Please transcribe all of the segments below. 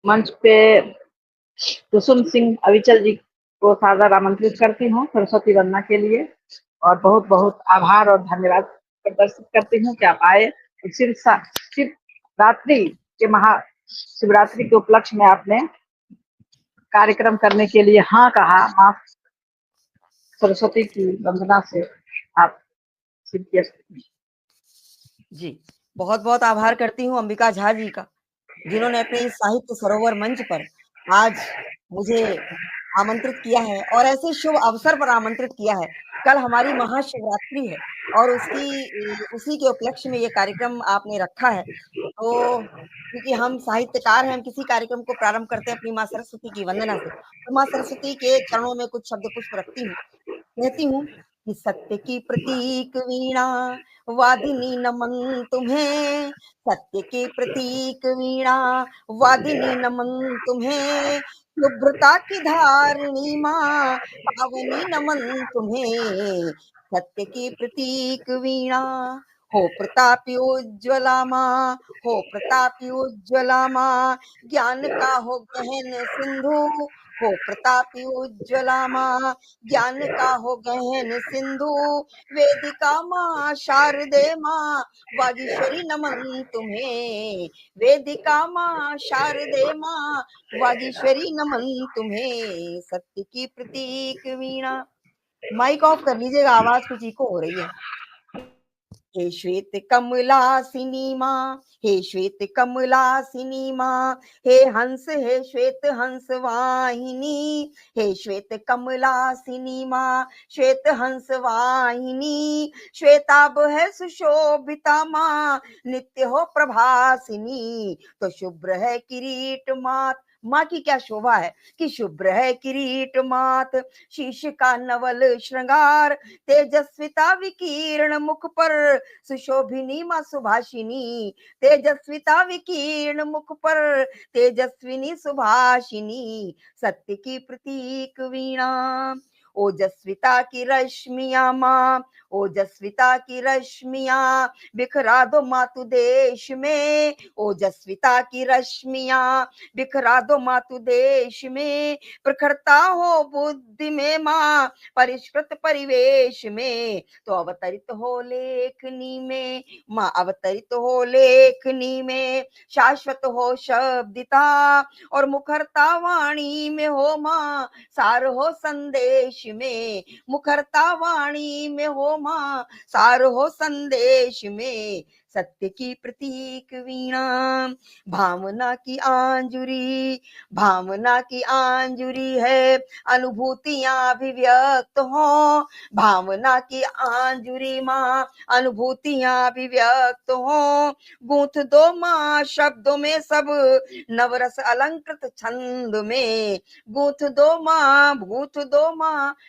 मंच पे कुसुम सिंह अविचल जी को सादर आमंत्रित करती हूँ सरस्वती वंदना के लिए और बहुत बहुत आभार और धन्यवाद प्रदर्शित करती हूँ कि आप आए। शिवरात्रि के महाशिवरात्रि के उपलक्ष्य में आपने कार्यक्रम करने के लिए हाँ कहा। माँ सरस्वती की वंदना से आप शिव की स्तुति। जी, बहुत बहुत आभार करती हूँ अंबिका झा जी का, जिन्होंने अपने इस साहित्य सरोवर मंच पर आज मुझे आमंत्रित किया है और ऐसे शुभ अवसर पर आमंत्रित किया है। कल हमारी महाशिवरात्रि है और उसी के उपलक्ष्य में ये कार्यक्रम आपने रखा है। तो क्योंकि हम साहित्यकार हैं, हम किसी कार्यक्रम को प्रारंभ करते हैं अपनी माँ सरस्वती की वंदना से, तो माँ सरस्वती के चरणों में कुछ शब्द पुष्प रखती हूँ। कहती हूँ कि सत्य की प्रतीक वीणा वादिनी नमन तुम्हें, सत्य के प्रतीक वीणा वादिनी नमन तुम्हें, शुभ्रता की धारिणी माँ पावनी नमन तुम्हें, सत्य की प्रतीक वीणा हो प्रतापी उज्ज्वला माँ, हो प्रतापी उज्ज्वला माँ, ज्ञान का हो गहन सिंधु, हो प्रतापी उज्ज्वला माँ, ज्ञान का हो गहन सिंधु, वेदिका माँ शारदे माँ वागीश्वरी नमन तुम्हें, वेदिका माँ शारदे माँ वागीश्वरी नमन तुम्हें, सत्य की प्रतीक वीणा। माइक ऑफ कर लीजिएगा, आवाज कुछ इको हो रही है। हे श्वेत कमलासिनी माँ, हे श्वेत कमलासिनी माँ, हे हंस हे श्वेत हंस वाहिनी, हे श्वेत कमलासिनी माँ, श्वेत हंस वाहिनी, श्वेताभ है सुशोभिता माँ, नित्य हो प्रभासिनी, तो शुभ्र है किरीट मात, माँ की क्या शोभा है कि शुभ्र है किरीट मात, शीश का नवल श्रृंगार, तेजस्विता विकीर्ण मुख पर, सुशोभिनी माँ सुभाषिनी, तेजस्विता विकीर्ण मुख पर, तेजस्विनी सुभाषिनी, सत्य की प्रतीक वीणा, ओजस्विता की रश्मिया माँ, ओजस्विता की रश्मिया बिखरा दो मातु देश में, ओजस्विता की रश्मिया बिखरा दो मातु देश में, प्रखरता हो बुद्धि में माँ परिष्कृत परिवेश में, तो अवतरित हो लेखनी में माँ, अवतरित हो लेखनी में, शाश्वत हो शब्दिता और मुखरता वाणी में हो माँ, सार हो संदेश में, मुखरता वाणी में हो माँ, सार हो संदेश में, सत्य की प्रतीक वीणा, भावना की आंजुरी, भावना की आंजुरी है, अनुभूतियां अभिव्यक्त हो, भावना की आंजुरी माँ, अनुभूतियां अभिव्यक्त हो, गूंथ दो माँ शब्दों में सब नवरस अलंकृत छंद में, गूंथ दो माँ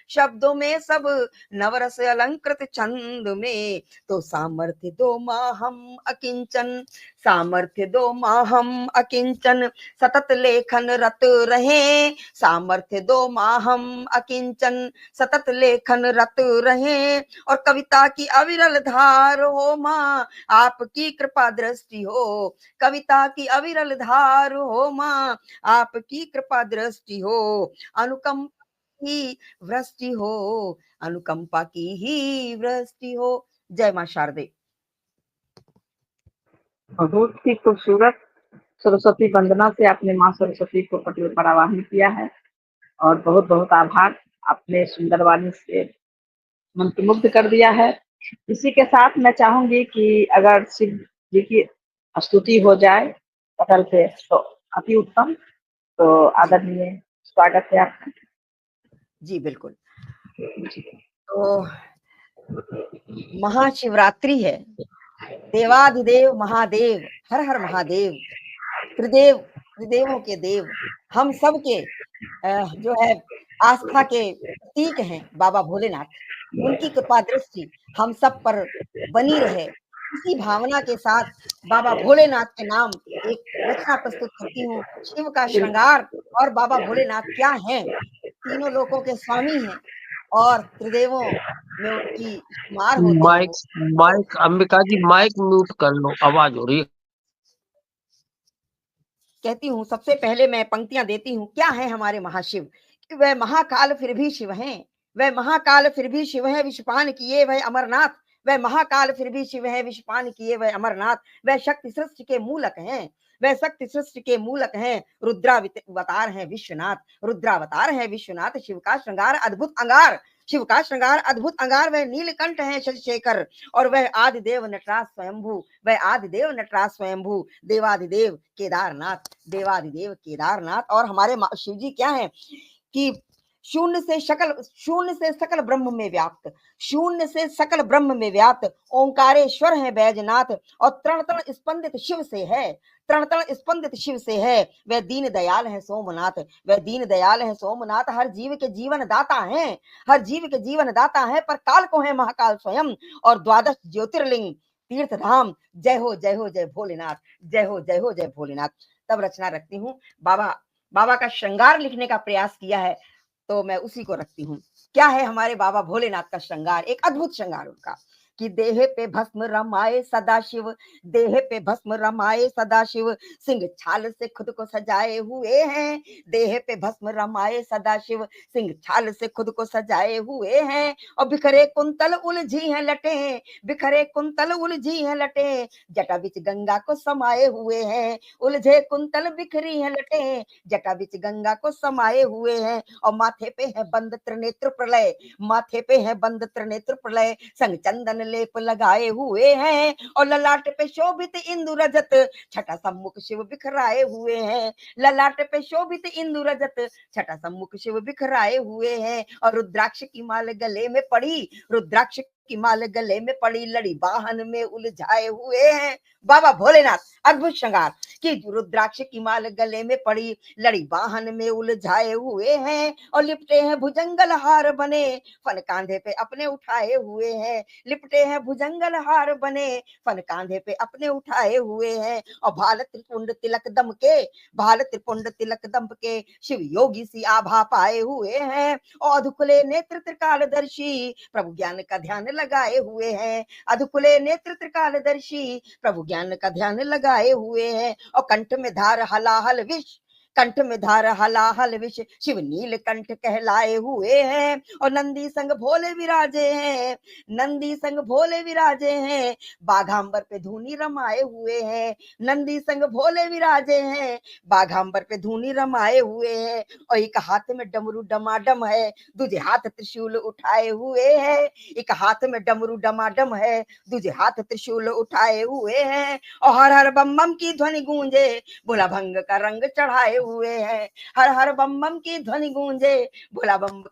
शब्दों में सब नवरस अलंकृत छंद में, तो सामर्थ्य दो माँ हम अकिंचन, सामर्थ्य दो माँ हम अकिंचन, सतत लेखन रत रहे, सामर्थ्य दो माँ हम अकिंचन, सतत लेखन रत रहे, और कविता की अविरल धार हो माँ, आपकी कृपा दृष्टि हो, कविता की अविरल धार हो माँ, आपकी कृपा दृष्टि हो, अनुकंपा की वृष्टि हो, अनुकंपा की ही वृष्टि हो। जय माँ शारदे। बहुत ही खूबसूरत सरस्वती वंदना से आपने माँ सरस्वती को पटल पर आवाहन किया है और बहुत बहुत आभार, आपने सुंदर वाणी से मंत्रमुग्ध कर दिया है। इसी के साथ मैं चाहूंगी कि अगर शिव जी की स्तुति हो जाए पटल पे तो अति उत्तम। तो आदरणीय स्वागत है आपका। जी बिल्कुल। तो महाशिवरात्रि है, देवाधिदेव महादेव हर हर महादेव, त्रिदेव त्रिदेवों के देव, हम सब के जो है आस्था के प्रतीक हैं बाबा भोलेनाथ, उनकी कृपा दृष्टि हम सब पर बनी रहे। इसी भावना के साथ बाबा भोलेनाथ के नाम एक रचना प्रस्तुत करती हूँ। शिव का श्रृंगार और बाबा भोलेनाथ क्या हैं, तीनों लोकों के स्वामी हैं और त्रिदेवों में उनकी शुमार होते हैं माइक वो। माइक अंबिका जी माइक म्यूट कर लो, आवाज हो रही है। कहती हूँ, सबसे पहले मैं पंक्तियाँ देती हूँ, क्या है हमारे महाशिव कि वह महाकाल फिर भी शिव हैं, वह महाकाल फिर भी शिव है, विषपान किए वह अमरनाथ, वह महाकाल फिर भी शिव है, विषपान किए वह अमरनाथ, वह शक्ति सृष्टि के मूलक हैं, वह शक्ति सृष्टि के मूलक हैं, रुद्रावतार हैं विश्वनाथ, रुद्रावतार है विश्वनाथ, शिव का श्रृंगार अद्भुत अंगार, शिव का श्रृंगार अद्भुत अंगार, वह नीलकंठ है शशिशेखर, और वह आदिदेव नटराज स्वयंभू, वह आदिदेव नटराज स्वयंभू, देवादिदेव केदारनाथ, देवादिदेव केदारनाथ। और हमारे शिव जी क्या है कि शून्य से सकल ब्रह्म में व्याप्त, शून्य से सकल ब्रह्म में व्याप्त ओंकारेश्वर है बैजनाथ, और तरण तरण स्पंदित शिव से है, तरण तरण स्पंदित शिव से है, वह दीन दयाल है सोमनाथ, वह दीन दयाल है सोमनाथ, हर जीव के जीवन दाता है, हर जीव के जीवन दाता है, पर काल को है महाकाल स्वयं, और द्वादश ज्योतिर्लिंग तीर्थ धाम, जय हो जय हो जय भोलेनाथ, जय हो जय हो जय भोलेनाथ। तब रचना रखती हूँ, बाबा का श्रृंगार लिखने का प्रयास किया है, तो मैं उसी को रखती हूँ। क्या है हमारे बाबा भोलेनाथ का श्रृंगार, एक अद्भुत श्रृंगार उनका कि देह पे भस्म रमाए सदाशिव, देह पे भस्म रमाए सदाशिव, सिंह छाल से खुद को सजाए हुए हैं, देह पे भस्म रमाए सदाशिव, सिंह छाल से खुद को सजाए हुए हैं, और बिखरे कुंतल उलझी हैं लटे, बिखरे कुंतल उलझी हैं लटे, जटा बिच गंगा को समाये हुए हैं, उलझे कुंतल बिखरी हैं लटे, जटा बिच गंगा को समाये हुए हैं, और माथे पे है बंद त्रिनेत्र प्रलय, माथे पे है बंद त्रिनेत्र प्रलय, संग चंदन लेप लगाए हुए हैं, और ललाट पे शोभित इंदु रजत, छठा सम्मुख शिव बिखराए हुए हैं, ललाट पे शोभित इंदु रजत, छठा सम्मुख शिव बिखराए हुए हैं, और रुद्राक्ष की माल गले में पड़ी, रुद्राक्ष की माल गले में पड़ी, लड़ी वाहन में उलझाए हुए हैं। बाबा भोलेनाथ अद्भुत श्रृंगार कि रुद्राक्ष की माल गले में पड़ी, लड़ी वाहन में उलझाए हुए हैं, और लिपटे हैं भुजंगल हार बने, फन कांधे पे अपने उठाए हुए हैं, लिपटे हैं भुजंगल हार बने, फन कांधे पे अपने उठाए हुए हैं, और भाल त्रिपुंड तिलक दम के, भाल त्रिपुंड तिलक दम के, शिव योगी सी आभा पाए हुए हैं, और अधुकुले नेत्र त्रिकालदर्शी, प्रभु ज्ञान का ध्यान लगाए हुए हैं, अधुकुले नेत्र त्रिकालदर्शी, प्रभु ज्ञान का ध्यान लगाए हुए हैं, और कंठ में धार हलाहल विष, कंठ में धार हलाहल विष, शिव नील कंठ कहलाए हुए हैं, और नंदी संग भोले विराजे हैं, नंदी संग भोले विराजे हैं, बाघांबर पे धूनी रमाए हुए हैं, नंदी संग भोले विराजे हैं, बाघांबर पे धूनी रमाए हुए हैं, और एक हाथ में डमरू डमाडम है, दूजे हाथ त्रिशूल उठाए हुए हैं, एक हाथ में डमरू डमाडम है, दूजे हाथ त्रिशूल उठाए हुए हैं, और हर हर बम बम की ध्वनि गूंजे, भोला भंग का रंग चढ़ाए हुए हैं, हर हर बम बम की ध्वनि गूंजे, भोला भंग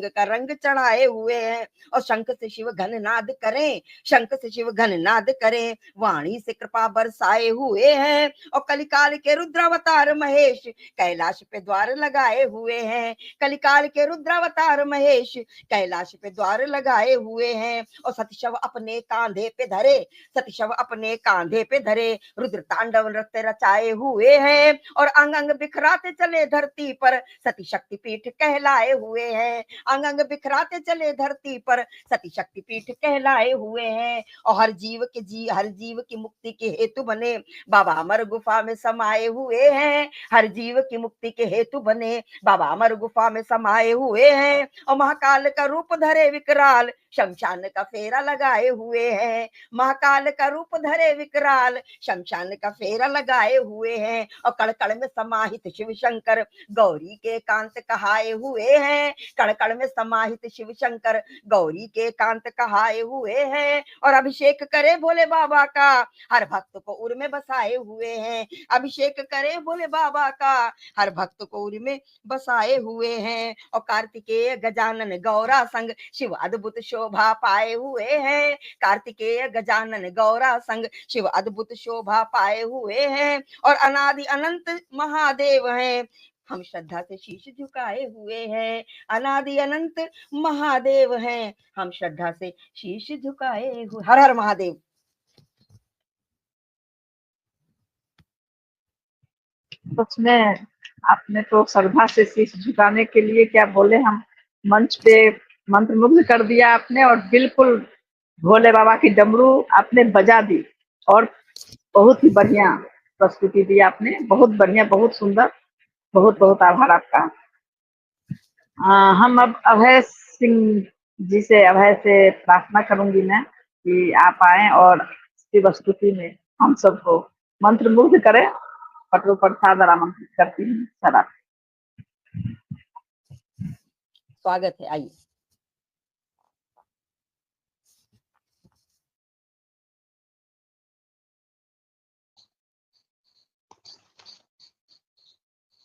का रंग चढ़ाए हुए हैं, और शंख से शिव घन नाद करें, शंख से शिव घन नाद करें, वाणी से कृपा बरसाए हुए हैं, और कलिकाल के रुद्रावतार महेश कैलाश पे द्वार लगाए हुए हैं, कलिकाल के रुद्रावतार महेश कैलाश पे द्वार लगाए हुए हैं, और सतीशव अपने कांधे पे धरे, सतीशव अपने कांधे पे धरे, रुद्र तांडव नृत्य रचाए हुए हैं, और अंग अंग बिखराते चले धरती पर, सती शक्ति पीठ कहलाए हुए हैं, अंग अंग बिखराते चले धरती पर, सती शक्ति पीठ कहलाए हुए हैं, और हर जीव की मुक्ति के हेतु बने, बाबा अमर गुफा में समाये हुए हैं, हर जीव की मुक्ति के हेतु बने, बाबा अमर गुफा में समाये हुए हैं, और महाकाल का रूप धरे विकराल, शमशान का फेरा लगाए हुए हैं, महाकाल का रूप धरे विकराल, शमशान का फेरा लगाए हुए हैं, और कड़कड़ में समाहित शिव शंकर गौरी के कांत कहाए हुए हैं, कड़कड़ में समाहित शिव शंकर गौरी के कांत कहाए हुए हैं, और अभिषेक करे भोले बाबा का, हर भक्त को उर में बसाए हुए हैं, अभिषेक करे भोले बाबा का, हर भक्त को उर में बसाए हुए हैं, और कार्तिकेय गजानन गौरा संग शिव अद्भुत शोभा पाए हुए हैं, कार्तिकेय गजानन गौरा संग शिव अद्भुत शोभा पाए हुए हैं, और अनादि अनंत महादेव हैं, हम श्रद्धा से शीश झुकाए हुए हैं, अनादि अनंत महादेव हैं, हम श्रद्धा से शीश झुकाए हुए। हर हर महादेव। सच में आपने तो श्रद्धा से शीश झुकाने के लिए क्या बोले, हम मंच पे मंत्रमुग्ध कर दिया आपने, और बिल्कुल भोले बाबा की डमरू आपने बजा दी, और बहुत ही बढ़िया। प्रस्तुति दी आपने, बहुत बढ़िया, बहुत सुंदर, बहुत बहुत आभार आपका। हम अब अभय सिंह जी से, अभय से प्रार्थना करूंगी मैं कि आप आए और इस प्रस्तुति में हम सबको मंत्रमुग्ध करें। पटल पर सादर आमंत्रित करती हूँ सर। स्वागत है, आइए।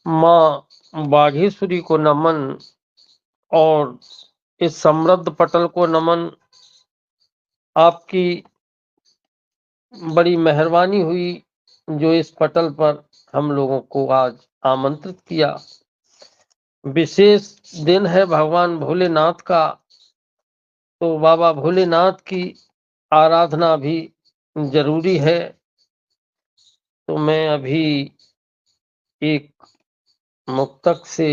माँ बाघेश्वरी को नमन और इस समृद्ध पटल को नमन। आपकी बड़ी मेहरबानी हुई जो इस पटल पर हम लोगों को आज आमंत्रित किया। विशेष दिन है भगवान भोलेनाथ का, तो बाबा भोलेनाथ की आराधना भी जरूरी है। तो मैं अभी एक मुक्तक से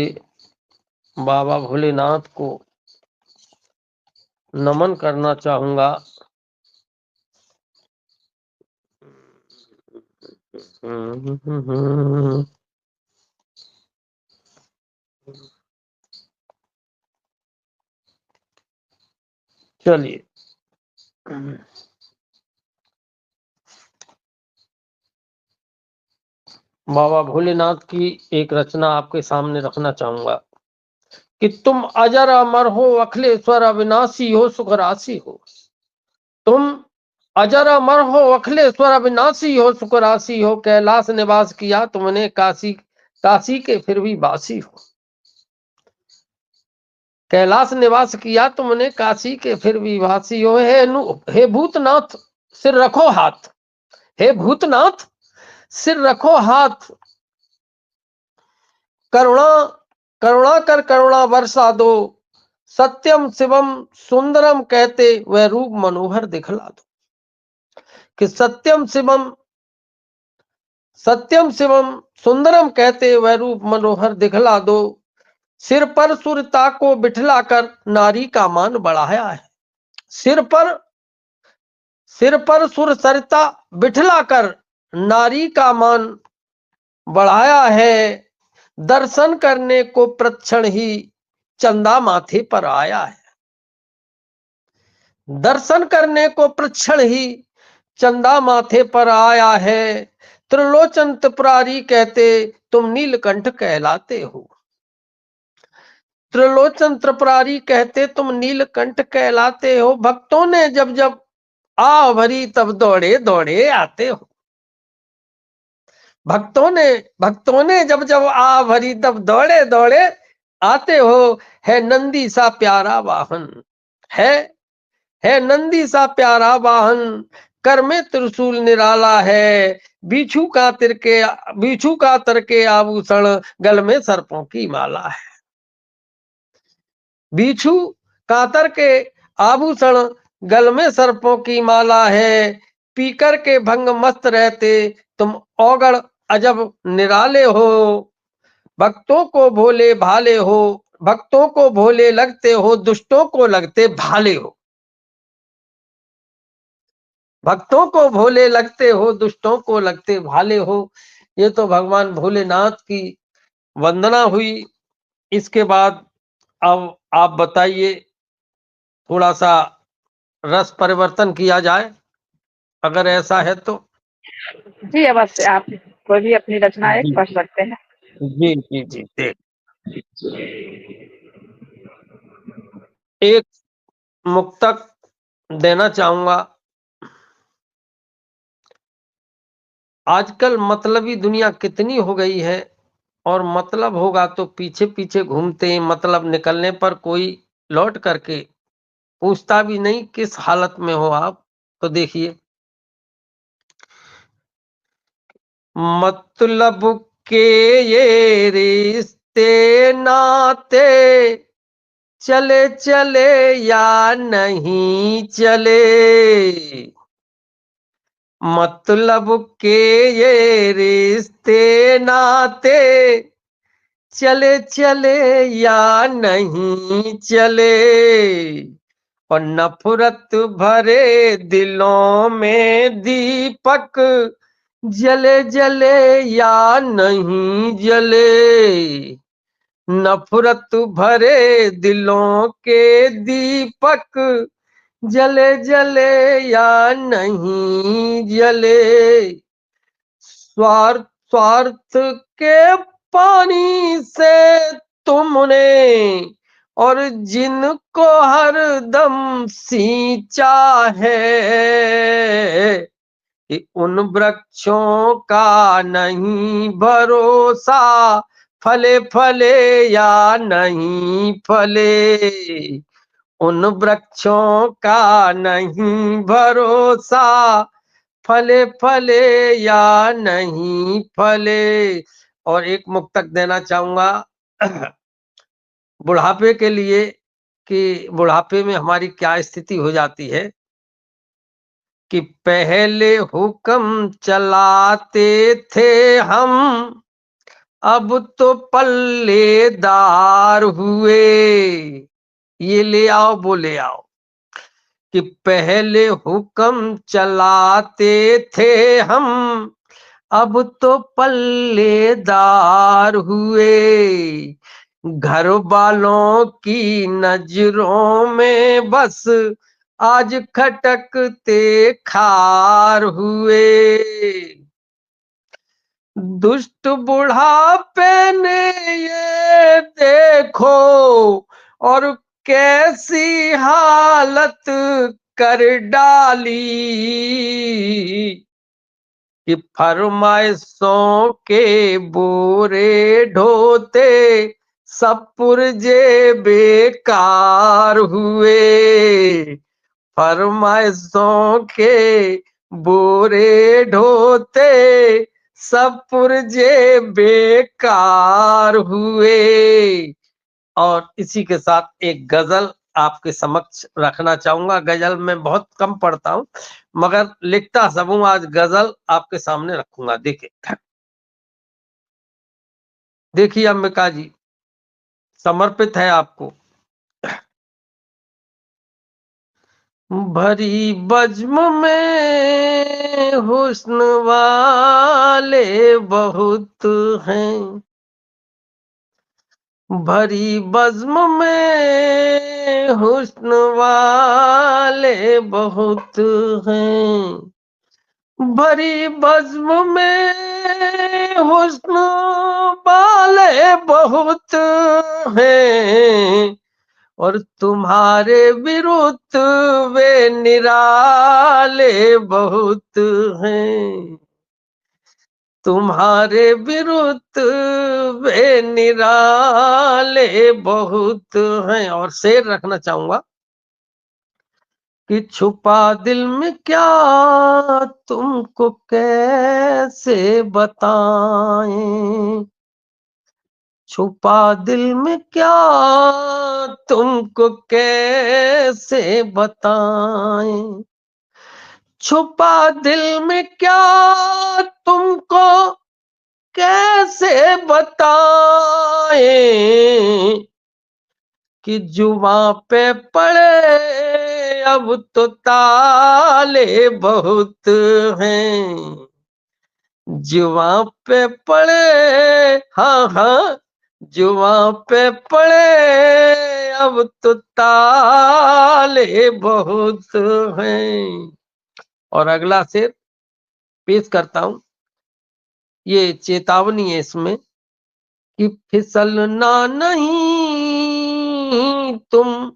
बाबा भोलेनाथ को नमन करना चाहूंगा। चलिए, बाबा भोलेनाथ की एक रचना आपके सामने रखना चाहूंगा कि तुम अजर अमर हो, अखिलेश्वर अविनाशी हो, सुख राशि हो। तुम अजर अमर हो, अखिलेश्वर अविनाशी हो, सुख राशि हो। कैलाश निवास किया तुमने, काशी काशी के फिर भी वासी हो। कैलाश निवास किया तुमने, काशी के फिर भी वासी हो। हे भूतनाथ सिर रखो हाथ, हे भूतनाथ सिर रखो हाथ। करुणा करुणा कर करुणा वर्षा दो। सत्यम शिवम सुंदरम कहते वह रूप मनोहर दिखला दो। कि सत्यम शिवम सुंदरम कहते वह रूप मनोहर दिखला दो। सिर पर सुरता को बिठला कर नारी का मान बढ़ाया है। सिर पर सुर सरिता बिठला कर नारी का मान बढ़ाया है। दर्शन करने को प्रक्षण ही चंदा माथे पर आया है। दर्शन करने को प्रक्षण ही चंदा माथे पर आया है। त्रिलोचन त्रिपुरारी कहते तुम नीलकंठ कहलाते हो। त्रिलोचन त्रिपुरारी कहते तुम नीलकंठ कहलाते हो। भक्तों ने जब जब आ भरी तब दौड़े दौड़े आते हो। भक्तों ने जब जब आ भरी तब दौड़े दौड़े आते हो। है नंदी सा प्यारा वाहन, है नंदी सा प्यारा वाहन। कर में त्रिशूल निराला है। बिच्छू का तर के आभूषण, गल में सर्पों की माला है। बिच्छू कातर के आभूषण, गल में सर्पों की माला है। पीकर के भंग मस्त रहते तुम औगड़ अजब निराले हो। भक्तों को भोले भाले हो, भक्तों को भोले लगते हो, दुष्टों को लगते भाले हो। भक्तों को भोले लगते हो, दुष्टों को लगते भाले हो। ये तो भगवान भोलेनाथ की वंदना हुई। इसके बाद अब आप बताइए, थोड़ा सा रस परिवर्तन किया जाए अगर ऐसा है तो। जी अवश्य, आप कोई भी अपनी रचनाएं जी पढ़ सकते हैं। जी जी जी देख, एक मुक्तक देना चाहूंगा। आजकल मतलबी दुनिया कितनी हो गई है, और मतलब होगा तो पीछे पीछे घूमते हैं। मतलब निकलने पर कोई लौट करके पूछता भी नहीं किस हालत में हो आप। तो देखिए, मतलब के ये रिश्ते नाते चले चले या नहीं चले। मतलब के ये रिश्ते नाते चले चले या नहीं चले। और नफरत भरे दिलों में दीपक जले जले या नहीं जले, नफरत भरे दिलों के दीपक जले जले या नहीं जले। स्वार्थ स्वार्थ के पानी से तुमने और जिनको हर दम सींचा है, कि उन वृक्षों का नहीं भरोसा, फले फले या नहीं फले। उन वृक्षों का नहीं भरोसा, फले फले या नहीं फले। और एक मुक्तक देना चाहूंगा बुढ़ापे के लिए, कि बुढ़ापे में हमारी क्या स्थिति हो जाती है। कि पहले हुक्म चलाते थे हम, अब तो पल्लेदार हुए। ये ले आओ वो ले आओ। कि पहले हुक्म चलाते थे हम, अब तो पल्लेदार हुए। घर वालों की नजरों में बस आज खटकते खार हुए। दुष्ट बुढ़ापे ने ये देखो और कैसी हालत कर डाली, कि फरमाइशों के बोरे ढोते सब पुर्जे बेकार हुए। फरमाइशों के बोरे ढोते सब पुर्जे बेकार हुए। और इसी के साथ एक गजल आपके समक्ष रखना चाहूंगा। गजल में बहुत कम पढ़ता हूं, मगर लिखता सब हूं। आज गजल आपके सामने रखूंगा। देखिए देखिए अंबिका जी, समर्पित है आपको। भरी बज्म में हुस्न वाले बहुत हैं, भरी बज्म में हुस्न वाले बहुत हैं, भरी बज्म में हुस्न वाले बहुत हैं, और तुम्हारे विरुद्ध वे निराले बहुत हैं। तुम्हारे विरुद्ध वे निराले बहुत हैं। और शेर रखना चाहूंगा कि छुपा दिल में क्या तुमको कैसे बताएं, छुपा दिल में क्या तुमको कैसे बताएं, छुपा दिल में क्या तुमको कैसे बताएं, कि जुबां पे पड़े अब तो ताले बहुत हैं। जुबां पे पड़े, हाँ हाँ, जुबां पे पड़े अब तो ताले बहुत हैं। और अगला शेर पेश करता हूं। ये चेतावनी है इसमें कि फिसलना नहीं तुम,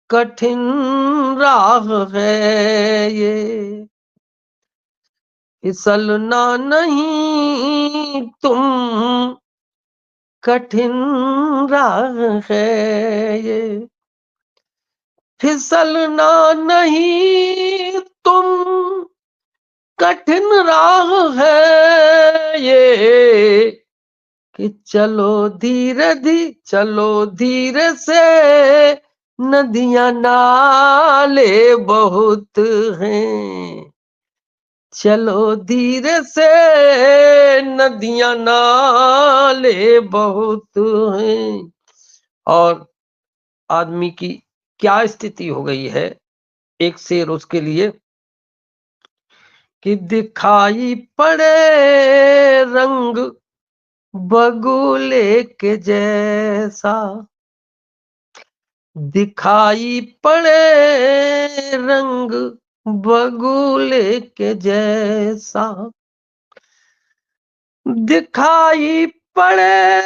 कठिन राह है ये, फिसलना नहीं तुम, कठिन राह है ये, फिसलना नहीं तुम, कठिन राह है ये, कि चलो धीरे चलो धीरे से, नदियां नाले बहुत हैं। चलो धीरे से नदियां नाले बहुत हैं। और आदमी की क्या स्थिति हो गई है, एक शेर उसके लिए कि दिखाई पड़े रंग बगुले के जैसा, दिखाई पड़े रंग बगुले के जैसा, दिखाई पड़े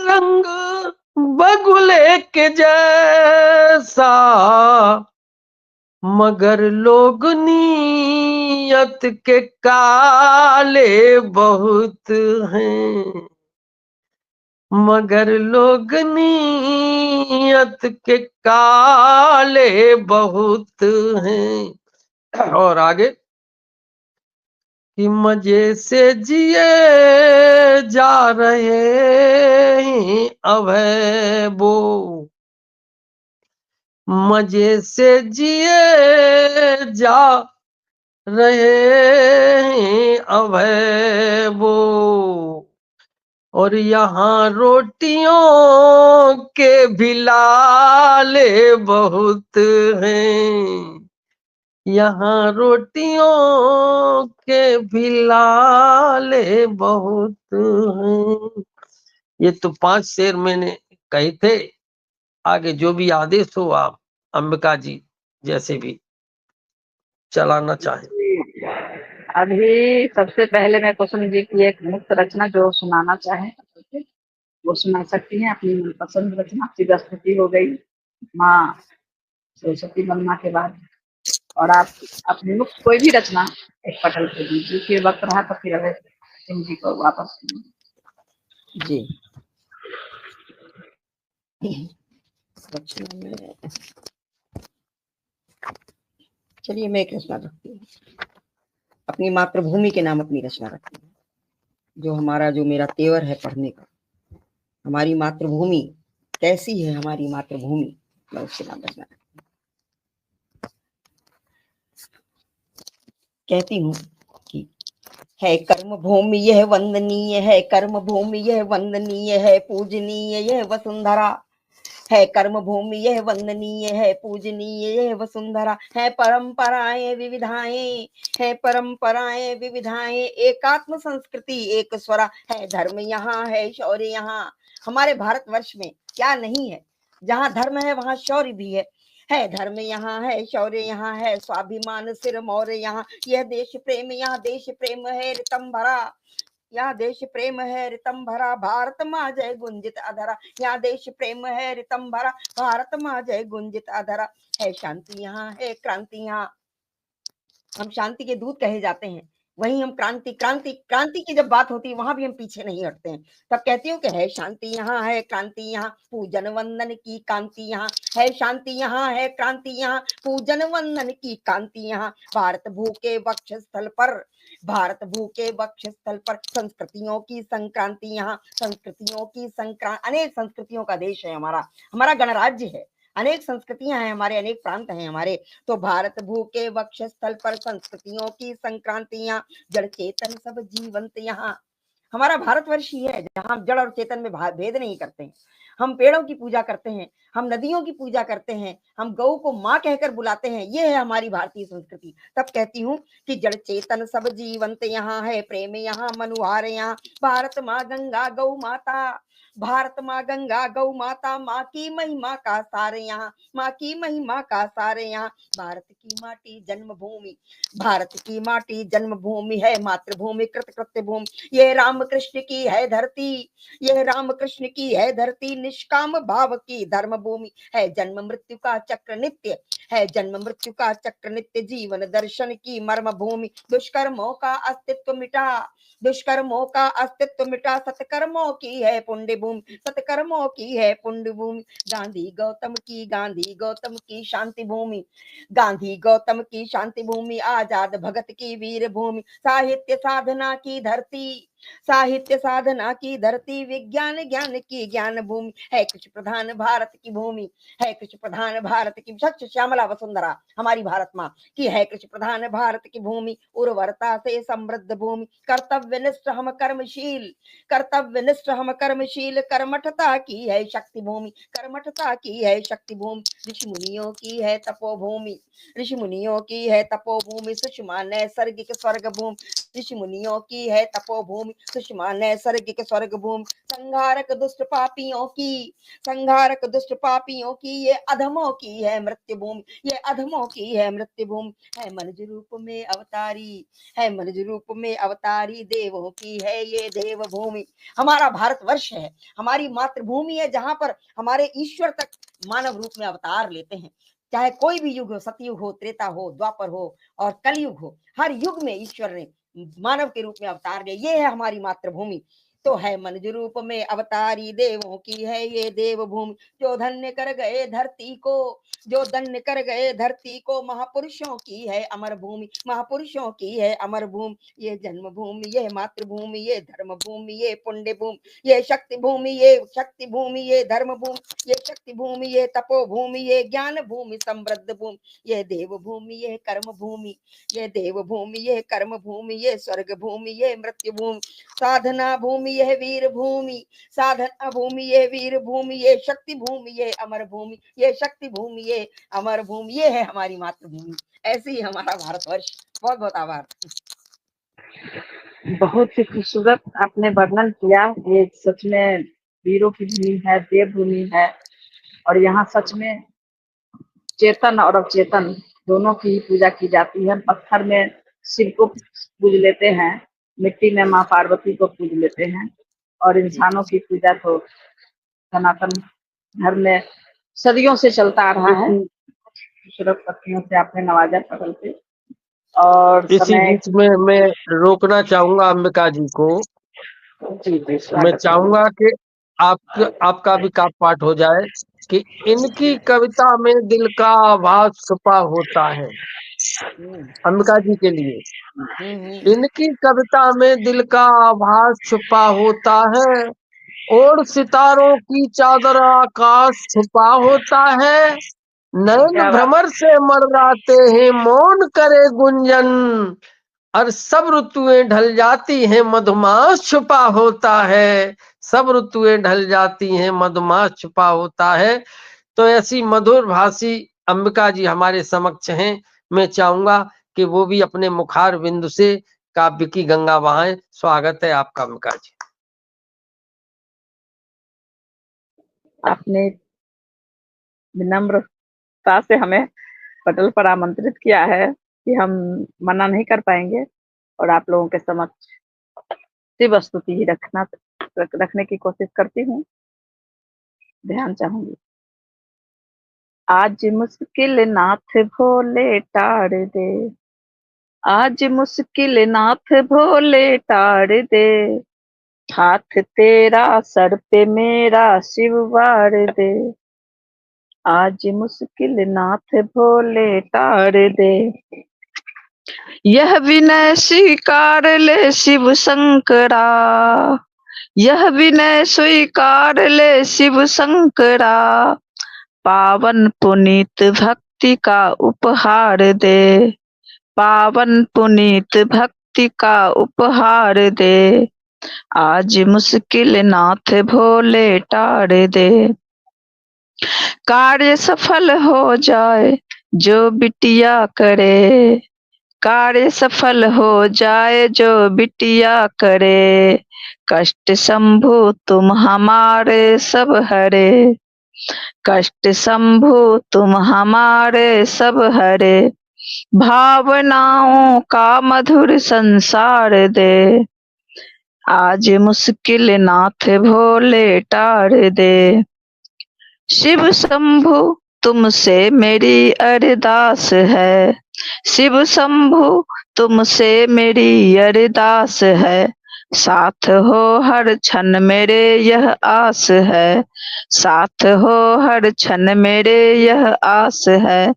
रंग बगुले के जैसा, मगर लोग नीयत के काले बहुत हैं, मगर लोग नीयत के काले बहुत हैं। और आगे कि मजे से जिए जा रहे हैं अब है वो, मजे से जिए जा रहे हैं अब है वो, और यहाँ रोटियों के भी लाले बहुत हैं, यहाँ रोटियों के भी लाले बहुत हैं। ये तो 5 शेर मैंने कहे थे। आगे जो भी आदेश हो आप अंबिका जी जैसे भी चलाना चाहें। अभी सबसे पहले मैं कुसुम जी की एक मुक्त रचना जो सुनाना चाहे वो सुना सकती हैं। अपनी मनपसंद रचना सिद्धस्मृति हो गई माँ सरस्वती वंदना के बाद, और आप अपनी मुक्त कोई भी रचना एक पटल पे दीजिए, फिर वक्त रहा तो फिर अवैध सिंह जी को वापस जी रचना में चलिए मैं एक रचना रखती हूँ, अपनी मातृभूमि के नाम अपनी रचना रखती हूँ, जो हमारा जो मेरा तेवर है पढ़ने का। हमारी मातृभूमि कैसी है, हमारी मातृभूमि, मैं उसके नाम रचना रखती हूँ। कहती हूँ कि है कर्म भूमि यह वंदनीय है, कर्म भूमि यह वंदनीय है, पूजनीय यह वसुंधरा है, कर्म भूमि यह वंदनीय है, पूजनीय यह वसुंधरा है, परंपराएं विविधाएं है, परंपराएं विविधाएं, एकात्म संस्कृति एक स्वरा है, धर्म यहाँ है शौर्य यहाँ। हमारे भारतवर्ष में क्या नहीं है, जहाँ धर्म है वहाँ शौर्य भी है धर्म यहाँ है शौर्य यहाँ है, स्वाभिमान सिर मौर्य यहाँ, यह देश प्रेम यहाँ देश प्रेम है रितम भरा, यहाँ देश प्रेम है रितम भरा, भारत माँ जय गुंजित अधरा, यहाँ देश प्रेम है रितम भरा, भारत माँ जय गुंजित अधरा है, शांति यहाँ है क्रांति यहाँ। हम शांति के दूत कहे जाते हैं, वहीं हम क्रांति क्रांति क्रांति की जब बात होती है वहां भी हम पीछे नहीं हटते हैं। तब कहती हूँ कि है शांति यहाँ है क्रांति यहाँ, पूजन वंदन की कांति यहाँ है, शांति यहाँ है क्रांति यहाँ, पूजन वंदन की कांति यहाँ, भारत भू के वक्ष स्थल पर, भारत भू के वक्ष स्थल पर संस्कृतियों की संक्रांति यहाँ, संस्कृतियों की संक्रांति, अनेक संस्कृतियों का देश है हमारा, हमारा गणराज्य है, अनेक संस्कृतियां हैं हमारे, अनेक प्रांत हैं हमारे। तो भारत भू के वक्ष स्थल पर संस्कृतियों की संक्रांतियां, जड़ चेतन सब जीवंत यहाँ। हमारा भारतवर्ष ही है जहां जड़ और चेतन में भेद नहीं करते हैं। हम पेड़ों की पूजा करते हैं, हम नदियों की पूजा करते हैं, हम गौ को माँ कहकर बुलाते हैं, ये है हमारी भारतीय संस्कृति। तब कहती हूँ कि जड़ चेतन सब जीवंत यहाँ है, प्रेम यहाँ मनुहार यहाँ, भारत माँ गंगा गौ माता, भारत माँ गंगा गौ माता, माँ की महिमा का सार यहाँ, माँ की महिमा का सार यहाँ, भारत की माटी जन्मभूमि, भारत की माटी जन्मभूमि है, मातृभूमि कृतकृत्य भूमि, ये राम कृष्ण की है धरती, यह राम कृष्ण की है धरती, निष्काम भाव की धर्म भूमि है, जन्म मृत्यु का चक्र नित्य है, जन्म मृत्यु का चक्र नित्य, जीवन दर्शन की मर्म भूमि, दुष्कर्मों का अस्तित्व मिटा, दुष्कर्मों का अस्तित्व मिटा, सत्कर्मों की है पुण्य भूमि, सत्कर्मों की है पुण्य भूमि, गांधी गौतम की शांति भूमि, गांधी गौतम की शांति भूमि, आजाद भगत की वीर भूमि, साहित्य साधना की धरती, साहित्य साधना की धरती, विज्ञान ज्ञान की ज्ञान भूमि, है कृषि प्रधान भारत की भूमि, है कृषि प्रधान भारत की स्वच्छ श्यामला वसुंधरा हमारी भारत माँ की है कृषि प्रधान भारत की भूमि, उर्वरता से समृद्ध भूमि, कर्तव्यनिष्ठ हम कर्मशील, कर्तव्यनिष्ठ हम कर्मशील, कर्मठता की है शक्ति भूमि, कर्मठता की है शक्ति भूमि, ऋषि मुनियों की है तपोभूमि, ऋषि मुनियों की है तपोभूमि, सुषमा नैसर्गिक स्वर्ग भूमि, ऋषि मुनियों की है तपोभूमि, सुषमा नैसर्गिक स्वर्ग भूमि, संहारक दुष्ट पापियों की, संहारक दुष्ट पापियों की ये अधमों की है मृत्यु भूमि, ये अधमों की है मृत्यु भूमि, है मनुज रूप में अवतारी, है मनुज रूप में अवतारी, देवों की है ये देव भूमि। हमारा भारतवर्ष है, हमारी मातृभूमि है, जहां पर हमारे ईश्वर तक मानव रूप में अवतार लेते हैं। चाहे कोई भी युग हो, सतयुग हो, त्रेता हो, द्वापर हो और कलयुग हो, हर युग में ईश्वर ने मानव के रूप में अवतार लिया। ये है हमारी मातृभूमि। तो है मनुज रूप में अवतारी, देवों की है ये देव भूमि, जो धन्य कर गए धरती को, जो धन्य कर गए धरती को, महापुरुषों की है अमर भूमि, महापुरुषों की है अमर भूमि, ये जन्म भूमि, ये मातृभूमि, ये धर्म भूमि, ये पुण्य भूमि, ये शक्ति भूमि, ये शक्ति भूमि, ये धर्म भूमि, ये शक्ति भूमि, ये तपो भूमि, ये ज्ञान भूमि, समृद्ध भूमि, ये देव भूमि, ये कर्म भूमि, ये देव भूमि, ये कर्म भूमि, ये स्वर्ग भूमि, ये मृत्यु भूमि, साधना भूमि, यह वीर भूमि, साधना भूमि, ये वीर भूमि, ये शक्ति भूमि, ये अमर भूमि, ये शक्ति भूमि, ये अमर भूमि, ये है हमारी मातृभूमि। ऐसे ही हमारा भारतवर्ष। बहुत बहुत आभार। बहुत ही खूबसूरत आपने वर्णन किया। ये सच में वीरों की भूमि है, देवभूमि है, और यहाँ सच में चेतन और अवचेतन दोनों की पूजा की जाती है। पत्थर में शिव को पूज लेते हैं, मिट्टी में माँ पार्वती को पूज लेते हैं, और इंसानों की पूजा तो सनातन धर्म में सदियों से चलता आ रहा है। खूबसूरत पत्तियों से आपने नवाजा पटल पे। और इसी समय बीच में मैं रोकना चाहूंगा अंबिका जी को। जी जी मैं स्वागत है। चाहूंगा कि आपका भी काप पाठ हो जाए कि इनकी कविता में दिल का आभास छुपा होता है। अंबिका जी के लिए इनकी कविता में दिल का आभास छुपा होता है, और सितारों की चादर आकाश छुपा होता है, नयन क्या बात। भ्रमर से मर्राते हैं मौन करे गुंजन, और सब ऋतुएं ढल जाती हैं मधुमास छुपा होता है, सब ऋतुएं ढल जाती हैं मधुमास छुपा होता है। तो ऐसी मधुर भाषी अंबिका जी हमारे समक्ष हैं। मैं चाहूंगा कि वो भी अपने मुखार बिंदु से काव्य की गंगा बहाएं। स्वागत है आपका अंबिका जी। आपने विनम्रता से हमें पटल पर आमंत्रित किया है कि हम मना नहीं कर पाएंगे, और आप लोगों के समक्ष शिव स्तुति ही रखने की कोशिश करती हूँ। ध्यान चाहूंगी। आज मुश्किल नाथ भोले टार दे, आज मुश्किल नाथ भोले टार दे, हाथ तेरा सर पे मेरा शिव वार दे, आज मुश्किल नाथ भोले टार दे, यह विनय स्वीकार ले शिव शंकरा, यह विनय स्वीकार ले शिव शंकरा, पावन पुनीत भक्ति का उपहार दे, पावन पुनीत भक्ति का उपहार दे, आज मुश्किल नाथ भोले टार दे, कार्य सफल हो जाए जो बिटिया करे, कार्य सफल हो जाए जो बिटिया करे, कष्ट शंभु तुम हमारे सब हरे, कष्ट शंभु तुम हमारे सब हरे, भावनाओं का मधुर संसार दे, आज मुश्किल नाथ भोले टार दे, शिव शंभु तुमसे मेरी अरदास है, शिव शंभु तुमसे मेरी अरदास है, साथ हो हर क्षण मेरे यह आस है, साथ हो हर क्षण मेरे यह आस है,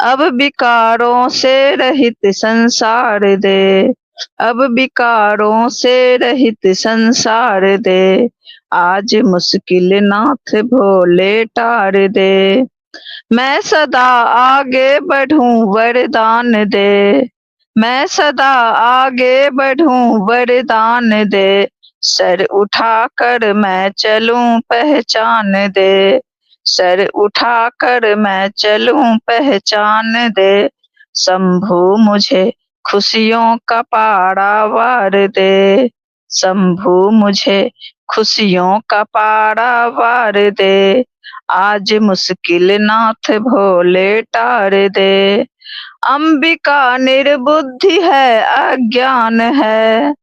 अब विकारों से रहित संसार दे, अब विकारों से रहित संसार दे, आज मुश्किल नाथ भोले टार दे। मैं सदा आगे बढ़ूं वरदान दे, मैं सदा आगे बढ़ूं वरदान दे। सर उठाकर मैं चलूं पहचान दे, सर उठाकर मैं चलूं पहचान दे। शंभू मुझे खुशियों का पारावार दे, शंभू मुझे खुशियों का पारावार दे। आज मुश्किल नाथ भोले टार दे। अंबिका निर्बुद्धि है अज्ञान है,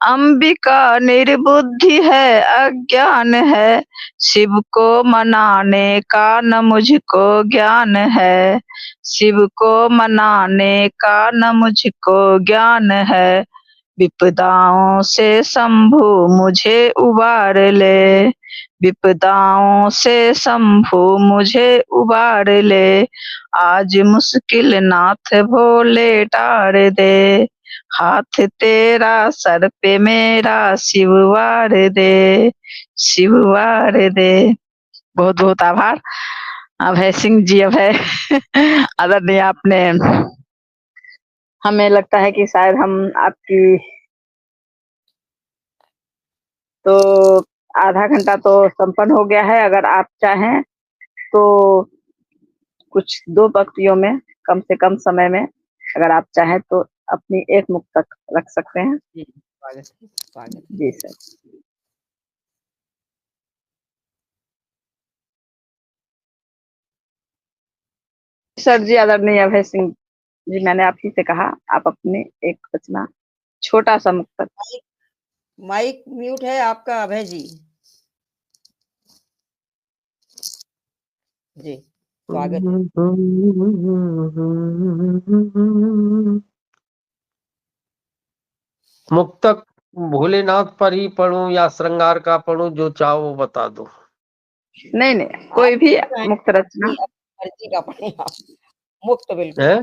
अंबिका निर्बुद्धि है अज्ञान है। शिव को मनाने का न मुझको ज्ञान है, शिव को मनाने का न मुझको ज्ञान है। विपदाओं से शंभु मुझे उबार ले, विपदाओं से शंभु मुझे उबार ले। आज मुश्किल नाथ भोले टार दे, हाथ तेरा सर पे मेरा शिव वार दे, शिव वार दे। बहुत बहुत आभार अभय सिंह जी। अभय आदरणीय आपने, हमें लगता है कि शायद हम आपकी तो आधा घंटा तो संपन्न हो गया है। अगर आप चाहें तो कुछ 2 पंक्तियों में, कम से कम समय में, अगर आप चाहें तो अपनी एक मुक्तक रख सकते हैं। जी, स्वागत है, स्वागत है। जी सर। सर जी, आदरणीय अभय सिंह जी, मैंने आप ही से कहा आप अपने एक रचना, छोटा सा मुक्तक। माइक म्यूट है आपका अभय जी। जी, स्वागत है। मुक्तक भोलेनाथ पर ही पढ़ूं या श्रृंगार का पढ़ूं, जो चाहो वो बता दो। नहीं नहीं, कोई भी मुक्त रचना। अपनी मर्जी का पढ़ें आप, मुक्त बिल्कुल है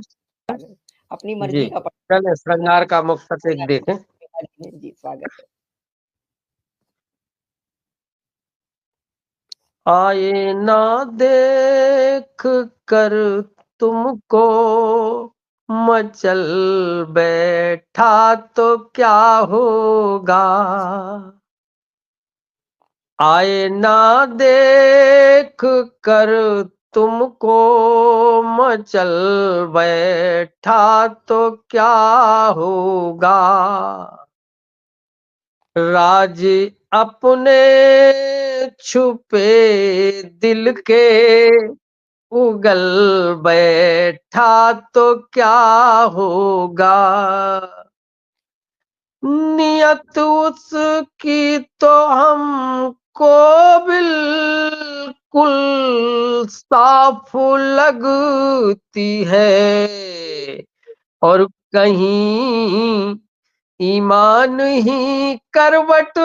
अपनी जी, मर्जी का पढ़ें। चले श्रृंगार का मुक्तक एक देखें। जी, स्वागत है। आए ना देख कर तुमको मचल बैठा तो क्या होगा, आए ना देख कर तुमको मचल बैठा तो क्या होगा, राज अपने छुपे दिल के उगल बैठा तो क्या होगा, नियत उसकी तो हमको बिल्कुल साफ लगती है, और कहीं ईमान ही करवट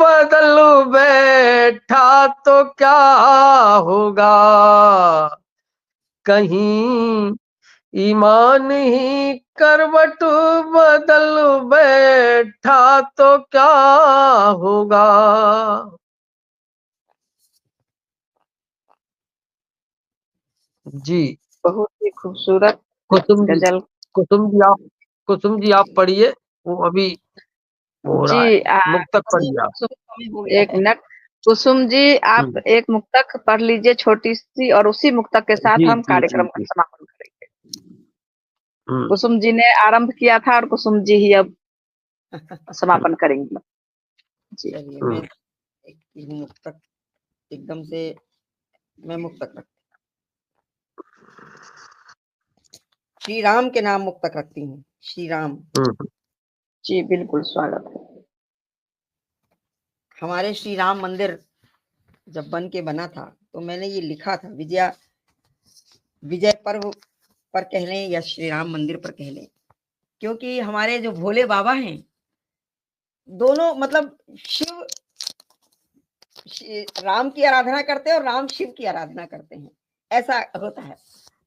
बदल बैठा तो क्या होगा, कहीं ईमान ही करवट बदल बैठा तो क्या होगा। जी, बहुत ही खूबसूरत कुसुम जी, गजल। कुसुम जी आप पढ़िए, वो अभी हो रहा है, जी मुक्तक अभी पढ़िए आप। समय हो गया एक है। मिनट, कुसुम जी आप एक मुक्तक पढ़ लीजिए छोटी सी, और उसी मुक्तक के साथ जी हम जी जी कार्यक्रम का जी। समापन करेंगे। कुसुम जी ने आरंभ किया था और कुसुम जी ही अब समापन करेंगी। जी चलिए मैं एक मुक्तक एकदम से मैं मुक्तक रख, श्री राम के नाम मुक्तक रखती हूँ। श्री राम। जी बिल्कुल स्वागत है। हमारे श्री राम मंदिर जब बन के बना था तो मैंने ये लिखा था, विजय पर्व पर कह लें या श्री राम मंदिर पर कह लें, क्योंकि हमारे जो भोले बाबा हैं दोनों मतलब शिव राम की आराधना करते हैं और राम शिव की आराधना करते हैं, ऐसा होता है।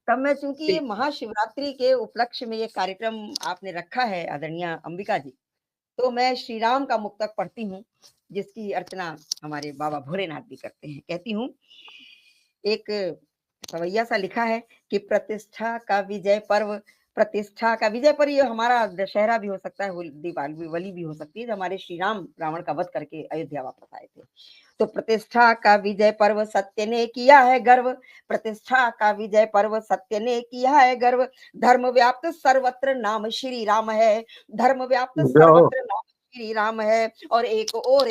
तब मैं चूंकि ये जी महाशिवरात्रि के उपलक्ष्य में ये कार्यक्रम आपने रखा है आदरणीय अंबिका जी, तो मैं श्री राम का मुक्तक पढ़ती हूँ, जिसकी अर्चना हमारे बाबा भोलेनाथ भी करते हैं। कहती हूँ, एक सवैया सा लिखा है कि प्रतिष्ठा का विजय पर्व, प्रतिष्ठा का विजय पर ये हमारा दशहरा भी हो सकता है, दीपावली भी हो सकती है, जब हमारे श्री राम रावण का वध करके अयोध्या वापस आए थे। तो प्रतिष्ठा का विजय पर्व सत्य ने किया है गर्व, प्रतिष्ठा का विजय पर्व सत्य ने किया है गर्व, धर्म व्याप्त सर्वत्र नाम श्री राम है, धर्म व्याप्त जो सर्वत्र नाम श्री राम है। और एक और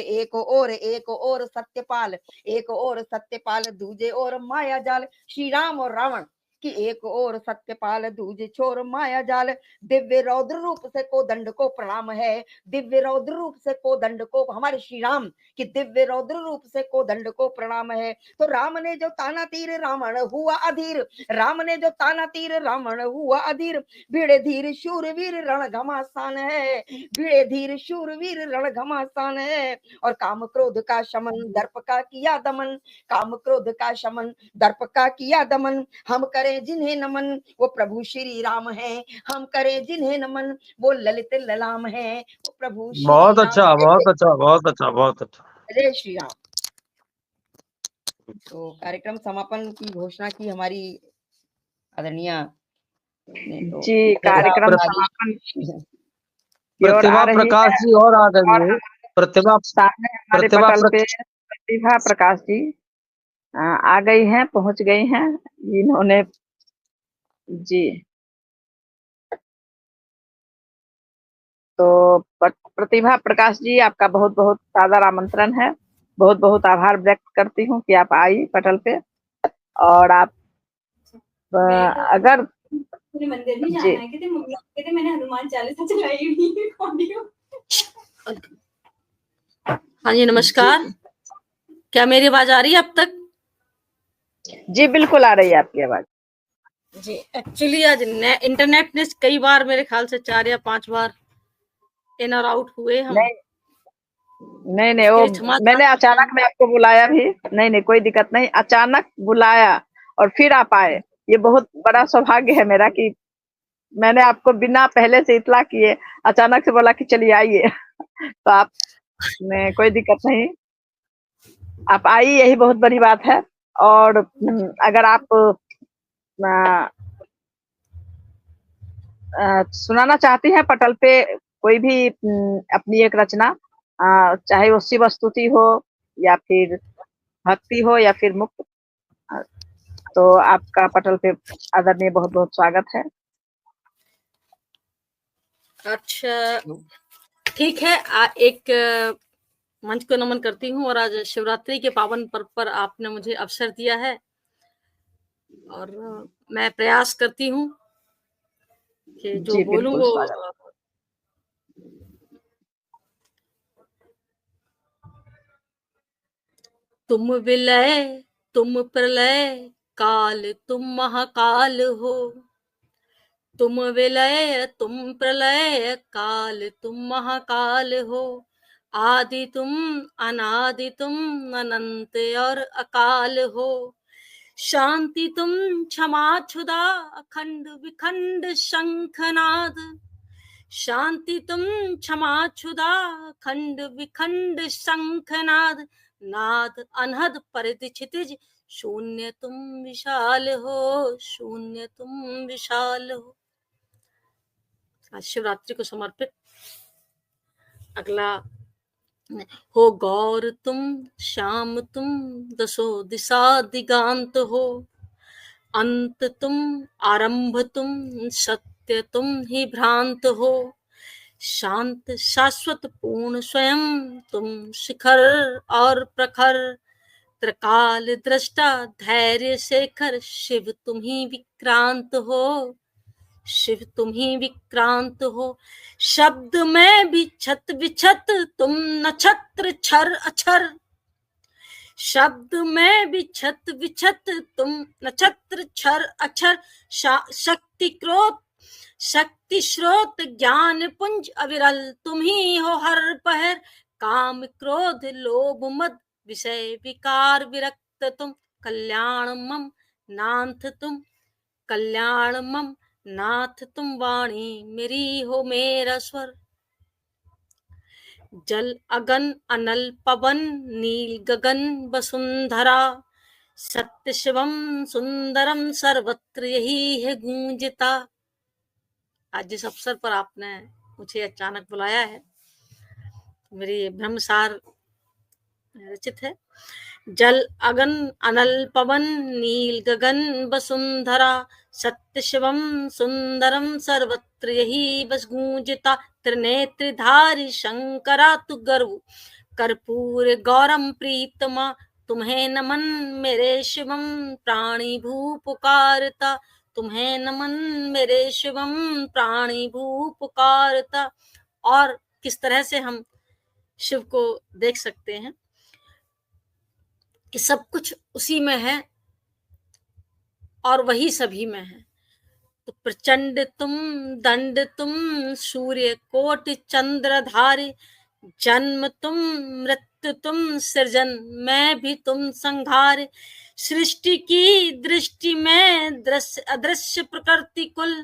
सत्यपाल, एक और सत्यपाल दूजे और माया जाल, श्री राम और रावण कि एक और सत्यपाल दूजे छोर माया जाल, दिव्य रौद्र रूप से को दंड को प्रणाम है, दिव्य रौद्र रूप से को दंड को, हमारे श्री राम कि दिव्य रौद्र रूप से को दंड को प्रणाम है। तो राम ने जो ताना तीर रावण हुआ अधीर, राम ने जो ताना तीर रावण हुआ अधीर, भिड़े धीर शूरवीर रण घमासान है, भिड़े धीर शूरवीर रण घमासान है। और काम क्रोध का शमन दर्प का किया दमन, काम क्रोध का शमन दर्प का किया दमन, हम करें जिन्हें नमन वो प्रभु श्री राम है, हम करें जिन्हें नमन वो ललित ललाम है, वो प्रभु श्री बहुत राम अच्छा, है। बहुत अच्छा, बहुत अच्छा, बहुत अच्छा। जय श्री राम। तो कार्यक्रम समापन की घोषणा की हमारी आदरणीय ने, तो जी जैसा कार्यक्रम हमारी समापन की ओर आ प्रतिभा रही प्रकाश है। जी और आ गई और है। प्रतिभा सामने हमारे प्रतिभा पटल पे प्र, प्रतिभा प्रकाश जी आ गई हैं, पहुंच गई हैं। इन्होंने जी तो प्रतिभा प्रकाश जी, आपका बहुत बहुत सादर आमंत्रण है। बहुत बहुत आभार व्यक्त करती हूँ कि आप आई पटल पे। और आप अगर मंदिर नहीं जी जाना है, कहते मैंने हनुमान चालीसा चलाई हुई ऑडियो। हाँ जी, नमस्कार। क्या मेरी आवाज आ रही है अब तक? जी बिल्कुल आ रही है आपकी आवाज। जी एक्चुअली आज इंटरनेट ने कई बार, मेरे ख्याल से 4 या 5 बार इन और आउट हुए हम। नहीं नहीं नहीं, उसके वो लिए क्षमा मैंने चाहते अचानक में आपको बुलाया भी नहीं। नहीं कोई दिक्कत नहीं, अचानक बुलाया और फिर आप आए, ये बहुत बड़ा सौभाग्य है मेरा कि मैंने आपको बिना पहले से इतला किए अचानक से बोला कि चलिए आइए। तो आप ने कोई दिक्कत नहीं, आप आई, यही बहुत बड़ी बात है। और अगर आप सुनाना चाहती हैं पटल पे कोई भी अपनी एक रचना, चाहे वो शिव स्तुति हो या फिर भक्ति हो या फिर मुक्त, अ, तो आपका पटल पे आदरणीय बहुत बहुत स्वागत है। अच्छा ठीक है, एक मंच को नमन करती हूँ और आज शिवरात्रि के पावन पर्व पर आपने मुझे अवसर दिया है और मैं प्रयास करती हूँ कि जो जी बोलूं बिल्कुल वो स्वागत। तुम विलय तुम प्रलय काल तुम महाकाल हो, तुम विलय तुम प्रलय काल तुम महाकाल हो, आदि तुम अनादि तुम अनंत और अकाल हो, शांति तुम क्षमा क्षुधा अखंड विखंड शंखनाद, शांति तुम क्षमा क्षुधा खंड विखंड शंखनाद, नाद अनहद परिधि क्षितिज शून्य तुम विशाल हो, शून्य तुम विशाल हो। आज शिवरात्रि को समर्पित अगला, हो गौर तुम श्याम तुम दसो दिशा दिगांत हो, अंत तुम आरंभ तुम सत्य तुम ही भ्रांत हो, शांत शाश्वत पूर्ण स्वयं तुम शिखर और प्रखर, त्रिकाल दृष्टा धैर्य शेखर शिव तुम ही विक्रांत हो, शिव तुम ही विक्रांत हो, शब्द में भी छत विछत तुम नक्षत्र छर अक्षर, शब्द में भी छत विछत तुम नक्षत्र छर अक्षर, शक्ति क्रोध शक्ति स्रोत ज्ञान पुंज अविरल तुम ही हो हर पहर, काम क्रोध लोभ मद विषय विकार विरक्त तुम, कल्याण मम नाथ तुम, कल्याण मम नाथ तुम वाणी, मेरी हो मेरा स्वर। जल अगन अनल पवन, नील गगन वसुंधरा, सत्य शिवम सुंदरम सर्वत्र यही है गूंजता। आज जिस अवसर पर आपने मुझे अचानक बुलाया है, मेरी ब्रह्मसार रचित है। जल अगन अनल पवन, नील गगन वसुंधरा, सत्य शिवम सुंदरम सर्वत्र यही बस गूंजता। त्रिनेत्रधारी शंकरा तु गर्व, कर्पूर गौरम प्रीतमा, तुम्हें नमन मेरे शिवम, प्राणी भू पुकारता। तुम्हें नमन मेरे शिवम, प्राणी भू पुकारता। और किस तरह से हम शिव को देख सकते हैं कि सब कुछ उसी में है और वही सभी में है। तो प्रचंड तुम, दंड तुम, सूर्य कोटि चंद्रधारी, जन्म तुम, मृत्यु तुम, सृजन मैं भी तुम संहार। सृष्टि की दृष्टि में दृश्य अदृश्य प्रकृति कुल,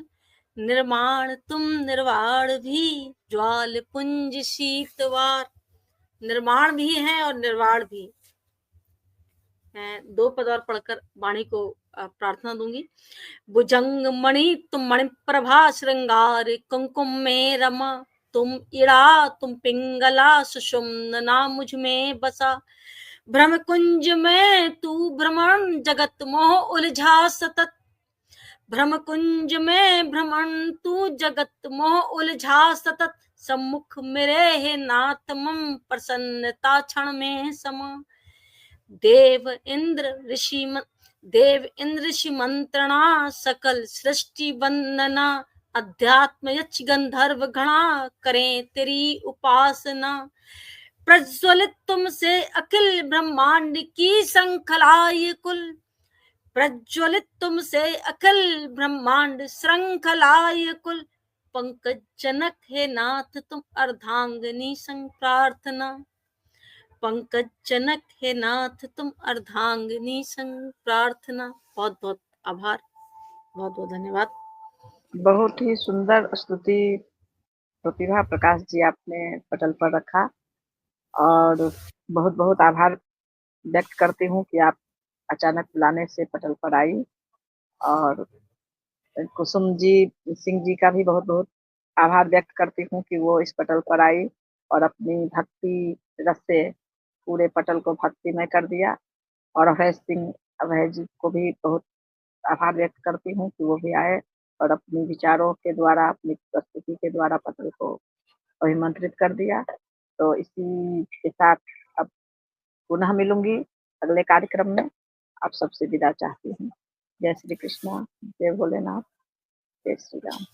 निर्माण तुम, निर्वाण भी, ज्वाल पुंज शीतवार। निर्माण भी है और निर्वाण भी। मैं 2 पद और पढ़कर वाणी को प्रार्थना दूंगी। भुजंग मणि तुम मणि प्रभा श्रृंगार, कुंकुम में रमा तुम इड़ा, तुम पिंगला सुषुम्न ना मुझ में बसा। भ्रम कुंज में तू भ्रमण, जगत मोह उलझा सतत। भ्रम कुंज में भ्रमण तू, जगत मोह उलझा सतत। सम्मुख मेरे हे नाथ मम, प्रसन्नता क्षण में समा। देव इंद्र ऋषि मंत्रणा, सकल सृष्टि वंदना। अध्यात्म यक्ष गंधर्व गणा, करें तेरी उपासना। प्रज्वलित तुमसे अखिल ब्रह्मांड की श्रृंखला ये कुल, प्रज्वलित तुमसे अखिल ब्रह्मांड श्रृंखला ये कुल। पंकज जनक हे नाथ तुम, अर्धांगिनी संग प्रार्थना। पंकज जनक हे नाथ तुम, अर्धांगिनी संग प्रार्थना। बहुत बहुत आभार, बहुत बहुत धन्यवाद। बहुत ही सुंदर स्तुति प्रतिभा प्रकाश जी आपने पटल पर रखा, और बहुत बहुत आभार व्यक्त करती हूँ कि आप अचानक बुलाने से पटल पर आई। और कुसुम जी सिंह जी का भी बहुत बहुत आभार व्यक्त करती हूँ कि वो इस पटल पर आई और अपनी भक्ति रस से पूरे पटल को भक्तिमय कर दिया। और अभय जी को भी बहुत आभार व्यक्त करती हूँ कि वो भी आए और अपने विचारों के द्वारा, अपनी प्रस्तुति के द्वारा पटल को अभिमंत्रित कर दिया। तो इसी के साथ अब पुनः मिलूंगी अगले कार्यक्रम में। आप सबसे विदा चाहती हूँ। जय श्री कृष्णा, जय भोलेनाथ, जय श्री राम।